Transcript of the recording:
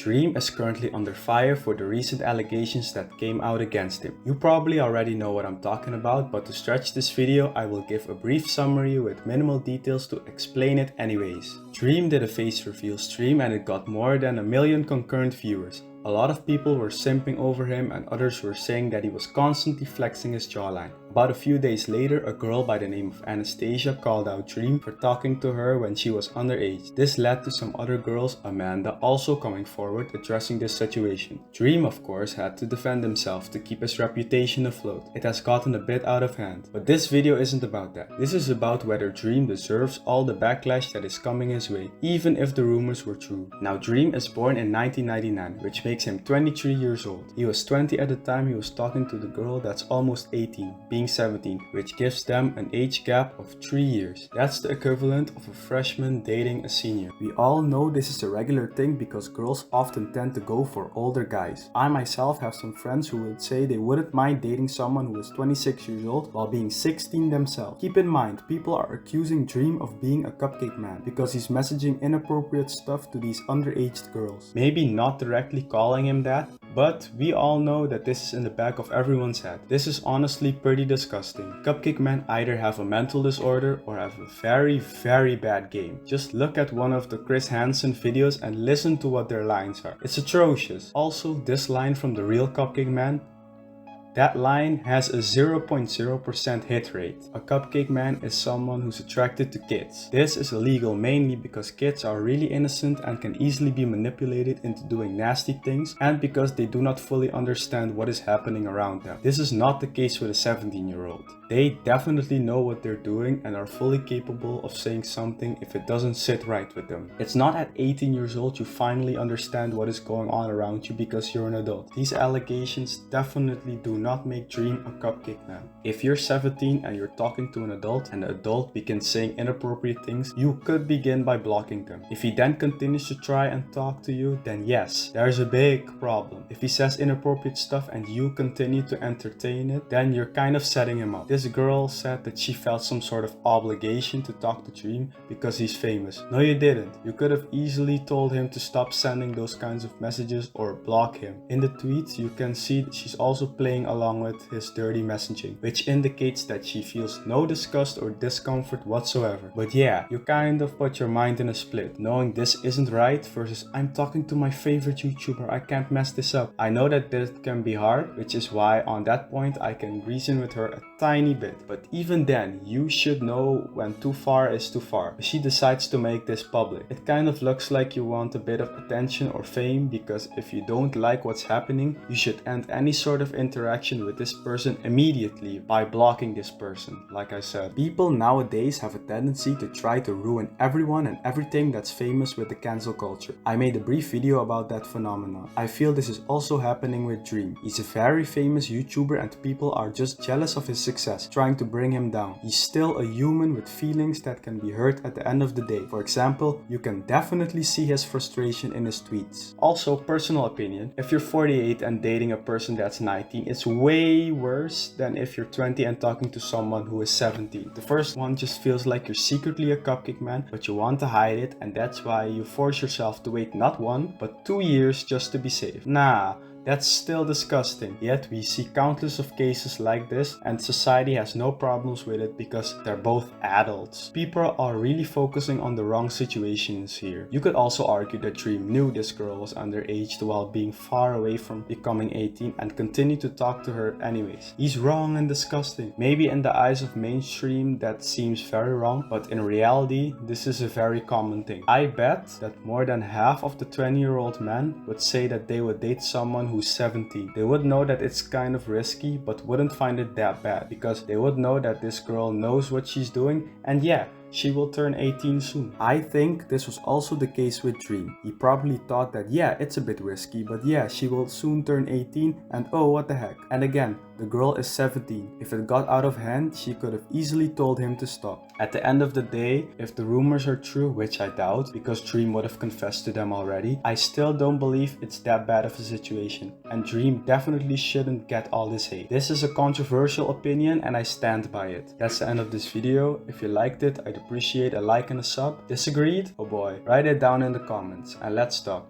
Dream is currently under fire for the recent allegations that came out against him. You probably already know what I'm talking about, but to stretch this video, I will give a brief summary with minimal details to explain it anyways. Dream did a face reveal stream and it got more than 1 million concurrent viewers. A lot of people were simping over him and others were saying that he was constantly flexing his jawline. About a few days later, a girl by the name of Anastasia called out Dream for talking to her when she was underage. This led to some other girls, Amanda, also coming forward addressing this situation. Dream, of course, had to defend himself to keep his reputation afloat. It has gotten a bit out of hand. But this video isn't about that. This is about whether Dream deserves all the backlash that is coming his way, even if the rumors were true. Now, Dream is born in 1999, which makes him 23 years old. He was 20 at the time he was talking to the girl that's almost 18, being 17, which gives them an age gap of 3 years. That's the equivalent of a freshman dating a senior. We all know this is a regular thing because girls often tend to go for older guys. I myself have some friends who would say they wouldn't mind dating someone who is 26 years old while being 16 themselves. Keep in mind, people are accusing Dream of being a cupcake man because he's messaging inappropriate stuff to these underage girls. Maybe not directly calling him that, but we all know that this is in the back of everyone's head. This is honestly pretty disgusting. Cupcake men either have a mental disorder or have a very bad game. Just look at one of the Chris Hansen videos and listen to what their lines are. It's atrocious. Also, this line from the real Cupcake Man, that line has a 0.0% hit rate. A cupcake man is someone who's attracted to kids. This is illegal mainly because kids are really innocent and can easily be manipulated into doing nasty things, and because they do not fully understand what is happening around them. This is not the case with a 17-year-old. They definitely know what they're doing and are fully capable of saying something if it doesn't sit right with them. It's not at 18 years old you finally understand what is going on around you because you're an adult. These allegations definitely do not make Dream a cupcake man. If you're 17 and you're talking to an adult and the adult begins saying inappropriate things, you could begin by blocking them. If he then continues to try and talk to you, then yes, there's a big problem. If he says inappropriate stuff and you continue to entertain it, then you're kind of setting him up. This girl said that she felt some sort of obligation to talk to Dream because he's famous. No, you didn't. You could have easily told him to stop sending those kinds of messages or block him. In the tweets, you can see that she's also playing along with his dirty messaging, which indicates that she feels no disgust or discomfort whatsoever. But yeah, you kind of put your mind in a split, knowing this isn't right versus I'm talking to my favorite YouTuber, I can't mess this up. I know that this can be hard, which is why on that point I can reason with her a tiny bit. But even then, you should know when too far is too far. She decides to make this public. It kind of looks like you want a bit of attention or fame, because if you don't like what's happening, you should end any sort of interaction with this person immediately by blocking this person. Like I said, people nowadays have a tendency to try to ruin everyone and everything that's famous with the cancel culture. I made a brief video about that phenomenon. I feel this is also happening with Dream. He's a very famous YouTuber and people are just jealous of his success, trying to bring him down. He's still a human with feelings that can be hurt at the end of the day. For example, you can definitely see his frustration in his tweets. Also, personal opinion, if you're 48 and dating a person that's 19, it's way worse than if you're 20 and talking to someone who is 17. The first one just feels like you're secretly a cupcake man, but you want to hide it, and that's why you force yourself to wait not 1, but 2 years just to be safe. Nah, that's still disgusting. Yet we see countless of cases like this and society has no problems with it because they're both adults. People are really focusing on the wrong situations here. You could also argue that Dream knew this girl was underage while being far away from becoming 18 and continued to talk to her anyways. He's wrong and disgusting. Maybe in the eyes of mainstream that seems very wrong, but in reality this is a very common thing. I bet that more than half of the 20-year-old men would say that they would date someone who's 17. They would know that it's kind of risky but wouldn't find it that bad because they would know that this girl knows what she's doing, and yeah, she will turn 18 soon. I think this was also the case with Dream. He probably thought that yeah, it's a bit risky, but yeah, she will soon turn 18 and oh, what the heck. And again, the girl is 17. If it got out of hand, she could have easily told him to stop. At the end of the day, if the rumors are true, which I doubt, because Dream would have confessed to them already, I still don't believe it's that bad of a situation. And Dream definitely shouldn't get all this hate. This is a controversial opinion and I stand by it. That's the end of this video. If you liked it, I'd appreciate a like and a sub. Disagreed? Oh boy. Write it down in the comments and let's talk.